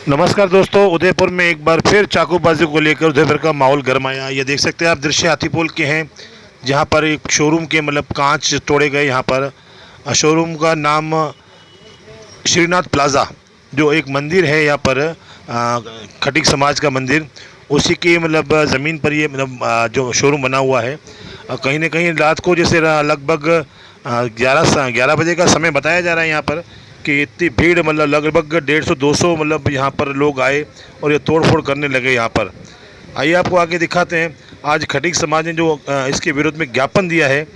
नमस्कार दोस्तों, उदयपुर में एक बार फिर चाकूबाजी को लेकर उदयपुर का माहौल गरमाया। ये देख सकते हैं आप, दृश्य हाथीपोल के हैं जहाँ पर एक शोरूम के कांच तोड़े गए। यहाँ पर शोरूम का नाम श्रीनाथ प्लाज़ा, जो एक मंदिर है यहाँ पर खटीक समाज का मंदिर, उसी की ज़मीन पर ये जो शोरूम बना हुआ है। कहीं ना कहीं रात को जैसे लगभग 11 बजे का समय बताया जा रहा है यहाँ पर कि इतनी भीड़ लगभग 150-200 यहाँ पर लोग आए और ये तोड़ फोड़ करने लगे यहाँ पर। आइए आपको आगे दिखाते हैं आज खटीक समाज ने जो इसके विरोध में ज्ञापन दिया है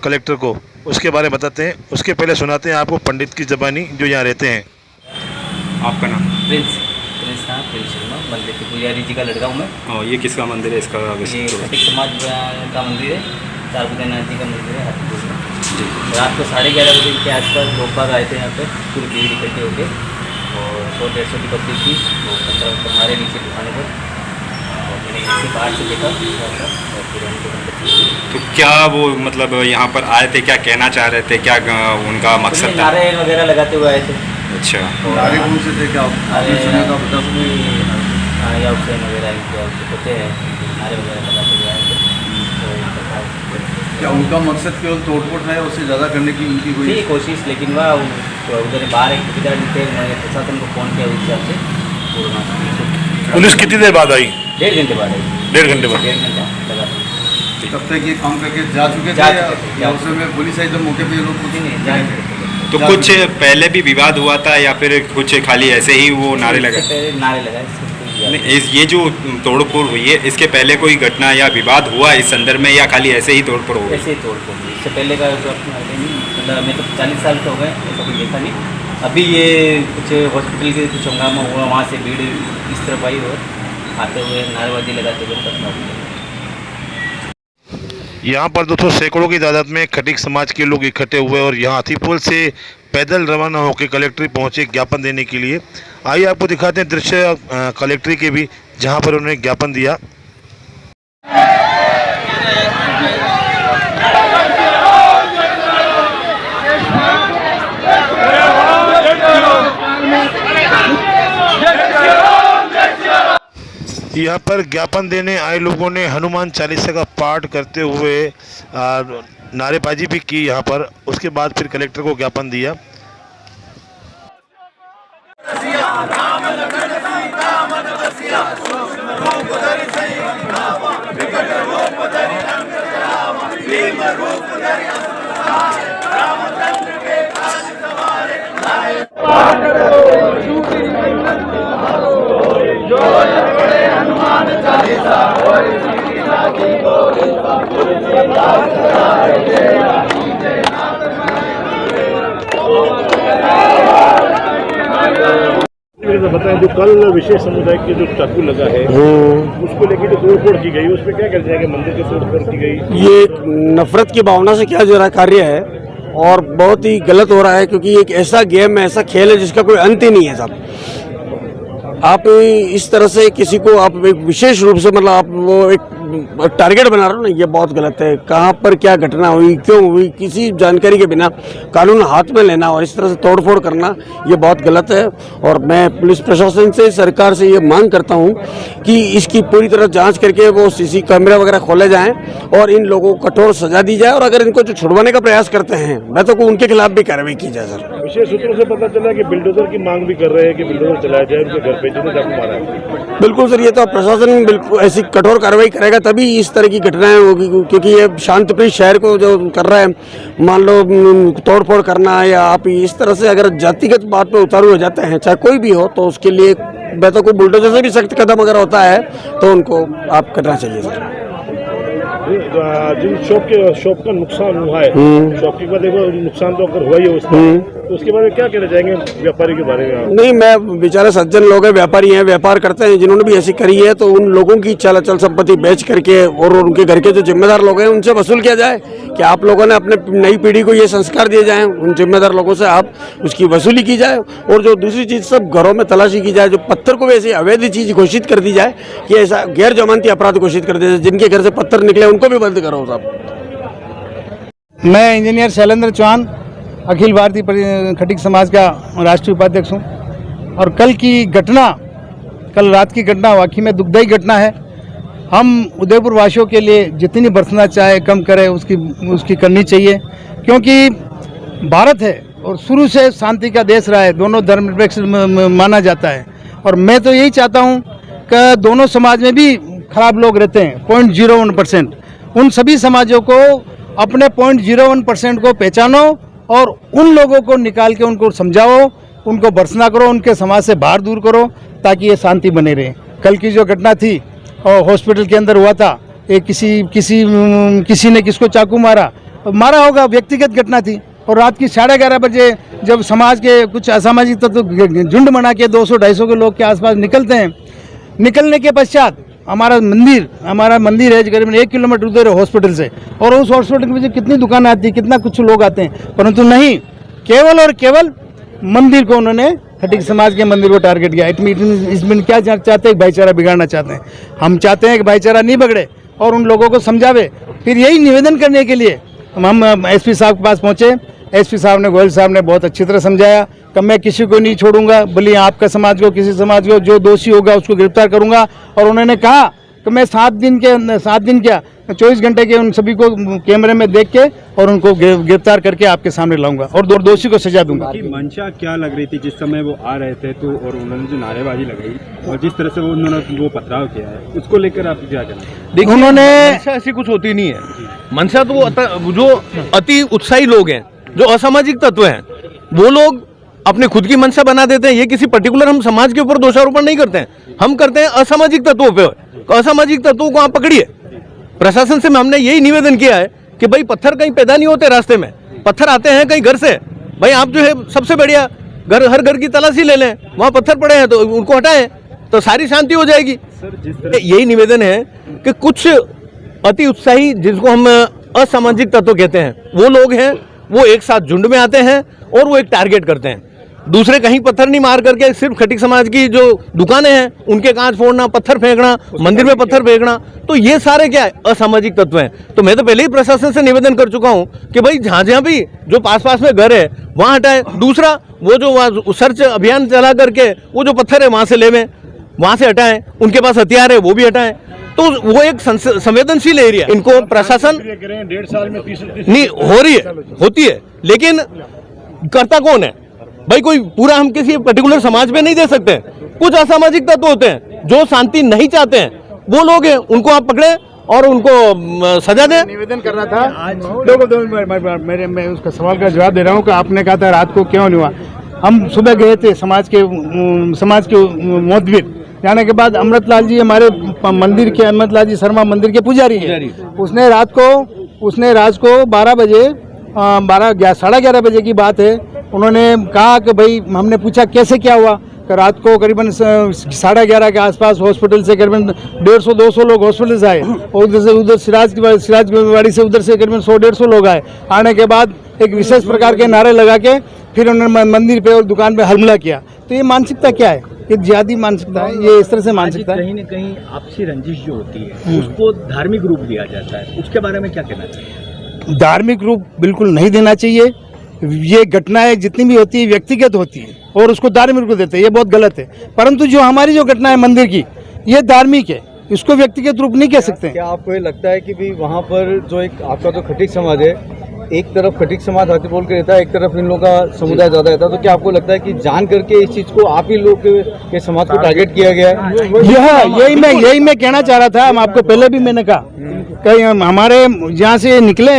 कलेक्टर को, उसके बारे में बताते हैं। उसके पहले सुनाते हैं आपको पंडित की ज़बानी जो यहाँ रहते हैं। आपका नाम? प्रिंस शर्मा, मंदिर के पुजारी जी का लड़का हूँ मैं। और ये किसका मंदिर है? इसका ये खटीक समाज का मंदिर है, चारभुजानाथ जी का मंदिर है हाथीपुर में। रात को 11:30 बजे के आसपास लोग बाग आए थे यहाँ पे, पूरी भीड़ इकट्ठे होके, और 100-150 की पब्लिक थी। वो 15 हमारे नीचे दुकानों पर, और मैंने यहाँ से बाहर से देखा और फिर उनको तो क्या वो यहाँ पर आए थे, क्या कहना चाह रहे थे, क्या उनका मकसद था? नारे वगैरह लगाते हुए आए थे। अच्छा, नारे कौन से थे? क्या या हुसैन वगैरह इनके होते हैं, नारे वगैरह लगाते हुए आए थे। क्या उनका मकसद केवल तोड़फोड़ है, उससे ज़्यादा करने की उनकी थी कोशिश, लेकिन वह उधर बाहर एक ठेकेदार जी थे, उन्होंने प्रशासन को फ़ोन किया, उस हिसाब से पुलिस कितनी देर बाद आई? 1.5 घंटे बाद आई। 1.5 घंटे बाद? 1.5 घंटा लगा। तब तक ये काम करके जा चुके थे या उस समय पुलिस आई तो मौके पे ये लोग कुछ नहीं जा चुके थे। तो कुछ पहले भी विवाद हुआ था या फिर कुछ खाली ऐसे ही वो नारे लगाए? नारे लगाए। ये जो तोड़फोड़ हुई है, इसके पहले कोई घटना या विवाद हुआ इस संदर्भ में, या खाली ऐसे ही तोड़फोड़ हो गई? ऐसे ही तोड़फोड़ हुई। इससे पहले का तो मैं तो 40 साल का हो गए, ऐसा कुछ देखा नहीं। अभी ये कुछ हॉस्पिटल के कुछ हंगामा हुआ, वहाँ से भीड़ इस तरफ आई और आते हुए नारेबाजी लगाते हुए यहाँ पर दोस्तों सैकड़ों की तादाद में खटीक समाज के लोग इकट्ठे हुए और यहाँ हाथीपोल से पैदल रवाना होकर कलेक्ट्री पहुँचे ज्ञापन देने के लिए। आइए आपको दिखाते हैं दृश्य कलेक्ट्री के भी, जहाँ पर उन्होंने ज्ञापन दिया। यहाँ पर ज्ञापन देने आए लोगों ने हनुमान चालीसा का पाठ करते हुए नारेबाजी भी की यहाँ पर। उसके बाद फिर कलेक्टर को ज्ञापन दिया। बताएं, जो कल विशेष समुदाय के जो चाकू लगा है उसको लेकर जो तोड़फोड़ की गई, उसमें क्या कहना चाहिए? मंदिर की तोड़फोड़ की गई, ये नफरत की भावना से किया जा रहा कार्य है और बहुत ही गलत हो रहा है, क्योंकि एक ऐसा गेम है, ऐसा खेल है जिसका कोई अंत ही नहीं है साहब। आप इस तरह से किसी को आप एक विशेष रूप से आप वो एक टारगेट बना रहे हो ना, ये बहुत गलत है। कहाँ पर क्या घटना हुई, क्यों हुई, किसी जानकारी के बिना कानून हाथ में लेना और इस तरह से तोड़फोड़ करना, ये बहुत गलत है। और मैं पुलिस प्रशासन से, सरकार से ये मांग करता हूँ कि इसकी पूरी तरह जांच करके वो सीसी कैमरा वगैरह खोले जाएं और इन लोगों को कठोर सजा दी जाए, और अगर इनको जो छुड़वाने का प्रयास करते हैं मैं तो उनके खिलाफ भी कार्रवाई की जाए। सर, विशेष सूत्रों से पता चला कि बिल्डोजर की मांग भी कर रहे हैं कि बिल्डोजर चलाया जाए उनके घर पे जिन्हें चाकू मारा है। बिल्कुल सर, ये तो प्रशासन बिल्कुल ऐसी कठोर कार्रवाई करेगा तभी इस तरह की घटनाएं होगी, क्योंकि ये शांतिप्रिय शहर को जो कर रहा है, मान लो तोड़फोड़ करना, या आप इस तरह से अगर जातिगत बात पे उतारू हो जाते हैं, चाहे कोई भी हो, तो उसके लिए मैं तो कोई बुलडोजर से भी सख्त कदम अगर होता है तो उनको आप करना चाहिए। सर, जिन शॉप का नुकसान हुआ है, शॉप के बाद देखो नुकसान तो अगर हुआ ही है उसका, तो उसके बारे में क्या कहना चाहेंगे व्यापारी के बारे में? नहीं, मैं बेचारे सज्जन लोग हैं, व्यापारी हैं, व्यापार करते हैं, जिन्होंने भी ऐसी करी है तो उन लोगों की चल संपत्ति बेच करके और उनके घर के जो जिम्मेदार लोग हैं उनसे वसूल किया जाए कि आप लोगों ने अपने नई पीढ़ी को ये संस्कार दिए जाएं, उन जिम्मेदार लोगों से आप उसकी वसूली की जाए। और जो दूसरी चीज़, सब घरों में तलाशी की जाए, जो पत्थर को भी ऐसी अवैध चीज़ घोषित कर दी जाए कि ऐसा गैर जमानती अपराध घोषित कर दिया जाए, जिनके घर से पत्थर निकले उनको भी बंद करो साहब। मैं इंजीनियर शैलेंद्र चौहान, अखिल भारतीय खटीक समाज का राष्ट्रीय उपाध्यक्ष हूँ। और कल की घटना कल रात की घटना वाकई में दुखदायी घटना है। हम उदयपुर वासियों के लिए जितनी बरसना चाहे कम करे उसकी करनी चाहिए, क्योंकि भारत है और शुरू से शांति का देश रहा है, दोनों धर्मनिरपेक्ष माना जाता है। और मैं तो यही चाहता हूँ कि दोनों समाज में भी खराब लोग रहते हैं 0.01%, उन सभी समाजों को अपने 0.01% को पहचानो और उन लोगों को निकाल के उनको समझाओ, उनको भर्त्सना करो, उनके समाज से बाहर दूर करो, ताकि ये शांति बने रहे। कल की जो घटना थी और हॉस्पिटल के अंदर हुआ था, ये किसी ने किसको चाकू मारा होगा, व्यक्तिगत घटना थी। और रात की 11:30 बजे जब समाज के कुछ असामाजिक तत्व झुंड बना के 200-250 के लोग के आसपास निकलते हैं, निकलने के पश्चात हमारा मंदिर है करीबन 1 किलोमीटर उधर है हॉस्पिटल से, और उस हॉस्पिटल में कितनी दुकानें आती है, कितना कुछ लोग आते हैं, परंतु नहीं, केवल और केवल मंदिर को उन्होंने खटीक समाज के मंदिर को टारगेट किया। इसमें क्या चाहते हैं? भाईचारा बिगाड़ना चाहते हैं। हम चाहते हैं कि भाईचारा नहीं बिगड़े और उन लोगों को समझावे। फिर यही निवेदन करने के लिए हम एसपी साहब के पास पहुंचे। एसपी साहब ने, गोयल साहब ने बहुत अच्छी तरह समझाया कि मैं किसी को नहीं छोड़ूंगा, भले आपका समाज को, किसी समाज को, जो दोषी होगा उसको गिरफ्तार करूंगा। और उन्होंने कहा कि मैं 7 दिन क्या 24 घंटे के उन सभी को कैमरे में देख के और उनको गिरफ्तार करके आपके सामने लाऊंगा और दोषी को सजा दूंगा। कि मंशा क्या लग रही थी जिस समय वो आ रहे थे, तो और उन्होंने जो नारेबाजी लगाई और जिस तरह से उन्होंने वो पथराव किया है, उसको लेकर आप क्या कहना? देखिए, उन्होंने मंशा ऐसी कुछ होती नहीं है। मंशा तो वो जो अति उत्साही लोग हैं, जो असामाजिक तत्व हैं, वो लोग अपने खुद की मंशा बना देते हैं। ये किसी पर्टिकुलर हम समाज के ऊपर दोषारोपण नहीं करते हैं, हम करते हैं असामाजिक तत्वों पे। असामाजिक तत्वों को आप पकड़िए। प्रशासन से हमने यही निवेदन किया है कि भाई पत्थर कहीं पैदा नहीं होते, रास्ते में पत्थर आते हैं कहीं घर से। भाई आप जो है सबसे बढ़िया हर घर की तलाशी ले लें, वहाँ पत्थर पड़े हैं तो उनको हटाएं, तो सारी शांति हो जाएगी। यही निवेदन है कि कुछ अति उत्साही, जिसको हम असामाजिक तत्व कहते हैं, वो लोग हैं, वो एक साथ झुंड में आते हैं और वो एक टारगेट करते हैं। दूसरे कहीं पत्थर नहीं मार करके सिर्फ खटीक समाज की जो दुकानें हैं उनके कांच फोड़ना, पत्थर फेंकना, मंदिर में पत्थर फेंकना, तो ये सारे क्या है? असामाजिक तत्व हैं। तो मैं तो पहले ही प्रशासन से निवेदन कर चुका हूं कि भाई जहां भी जो पास में घर है वहां हटाए। दूसरा, वो जो सर्च अभियान चला करके वो जो पत्थर है वहां से लेवें, वहां से हटाएं। उनके पास हथियार है वो भी हटाएं। तो वो एक संवेदनशील एरिया, इनको प्रशासन 1.5 साल में 30 नहीं हो रही है, होती है, लेकिन करता कौन है भाई? कोई पूरा हम किसी पर्टिकुलर समाज पे नहीं दे सकते। कुछ असामाजिक तत्व होते हैं जो शांति नहीं चाहते हैं, वो लोग हैं, उनको आप पकड़े और उनको सजा दें। निवेदन कर रहा था, मैं उसका सवाल का जवाब दे रहा हूँ कि आपने कहा था रात को क्यों नहीं हुआ। हम सुबह गए थे समाज के मोतबिर, जाने के बाद अमृतलाल जी हमारे मंदिर के, अमृतलाल जी शर्मा मंदिर के पुजारी हैं। उसने रात को 12 बजे 11:30 बजे की बात है, उन्होंने कहा कि भाई, हमने पूछा कैसे क्या हुआ, कि रात को करीबन 11:30 के आसपास हॉस्पिटल से करीबन 150-200 लोग हॉस्पिटल से आए और उधर सिराजवाड़ी से उधर से करीबन 100-150 लोग आए। आने के बाद एक विशेष प्रकार के नारे लगा के फिर उन्होंने मंदिर पे और दुकान पे हमला किया। तो ये मानसिकता क्या है? ये जिहादी मानसिकता है, ये इस तरह से मानसिकता है। कहीं न कहीं आपसी रंजिश जो होती है उसको धार्मिक रूप दिया जाता है, उसके बारे में क्या कहना चाहिए? धार्मिक रूप बिल्कुल नहीं देना चाहिए। ये घटनाएं जितनी भी होती है व्यक्तिगत होती है और उसको धार्मिक रूप देते हैं, ये बहुत गलत है। परंतु जो हमारी जो घटना है मंदिर की, ये धार्मिक है, इसको व्यक्तिगत रूप नहीं कह सकते। क्या आपको ये लगता है कि भी वहाँ पर जो एक आपका जो खटीक समाज है, एक तरफ खटीक समाज हाथीपोल के रहता है, एक तरफ इन लोगों का समुदाय ज़्यादा रहता है, तो क्या आपको लगता है कि जान करके इस चीज़ को आप ही लोग के समाज को टारगेट किया गया है? यही मैं कहना चाह रहा था। हम आपको पहले भी मैंने कहा कि हमारे यहाँ से निकले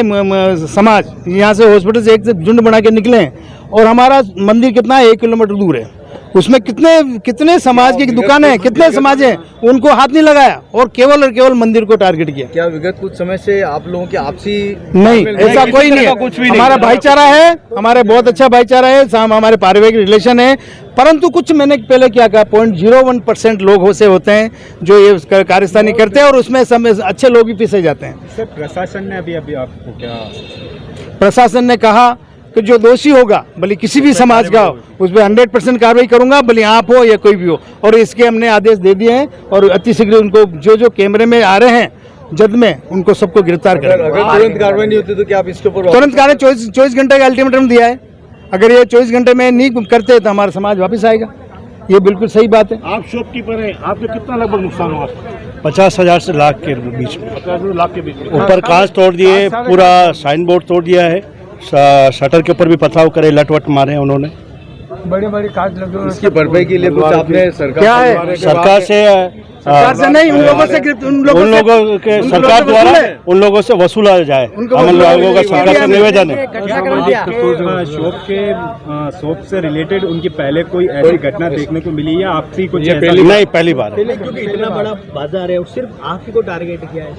समाज, यहाँ से हॉस्पिटल से एक झुंड बना के निकले हैं और हमारा मंदिर कितना है? 1 किलोमीटर दूर है। उसमें कितने समाज की दुकानें हैं, कितने समाज हैं, उनको हाथ नहीं लगाया और केवल मंदिर को टारगेट किया। क्या विगत कुछ समय से आप लोगों की आपसी नहीं, ऐसा कोई नहीं है। हमारा भाईचारा है, हमारे बहुत अच्छा भाईचारा है, हमारे पारिवारिक रिलेशन है। परंतु कुछ मैंने पहले क्या कहा, 0.01% लोग से होते हैं जो ये कारस्तानी करते हैं और उसमें अच्छे लोग भी पीछे जाते हैं। सर, प्रशासन ने अभी आपको क्या? प्रशासन ने कहा कि जो दोषी होगा, भले किसी भी समाज का हो, उस पर 100% कार्रवाई करूंगा, भले आप हो या कोई भी हो। और इसके हमने आदेश दे दिए हैं और अतिशीघ्र उनको जो कैमरे में आ रहे हैं जल्द में उनको सबको गिरफ्तार करेंगे। अगर तुरंत कार्रवाई नहीं होती तो क्या आप इसके ऊपर तुरंत कार्रवाई 24 घंटे का अल्टीमेटम दिया है। अगर ये 24 घंटे में नहीं करते तो हमारा समाज वापस आएगा। ये बिल्कुल सही बात है। आप शॉपकीपर हैं, आपको कितना लगभग नुकसान हुआ? 50,000 से लाख के बीच में। 50 लाख के बीच में। ऊपर कांच तोड़ दिए, पूरा साइन बोर्ड तोड़ दिया है, शटर के ऊपर भी पथराव करे, लट वट मारे हैं उन्होंने। बड़ी बड़ी कांच लगे। इसकी भरपाई के लिए कुछ आपने सरकार क्या है? सरकार से नहीं, उन लोगों से उन लोगों के सरकार द्वारा उन लोगों से वसूला जाए, हम लोगों का सरकार से निवेदन है। शॉप से रिलेटेड उनकी पहले कोई ऐसी घटना देखने को मिली या आपसी कुछ नहीं, पहली बार है। क्योंकि इतना बड़ा बाजार है और सिर्फ आप ही को टारगेट किया है।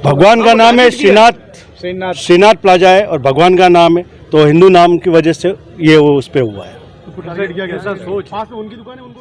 भगवान का नाम है श्रीनाथ प्लाजा है और भगवान का नाम है, तो हिंदू नाम की वजह से ये वो उस पे हुआ है। सोच उनकी दुकान है, उनको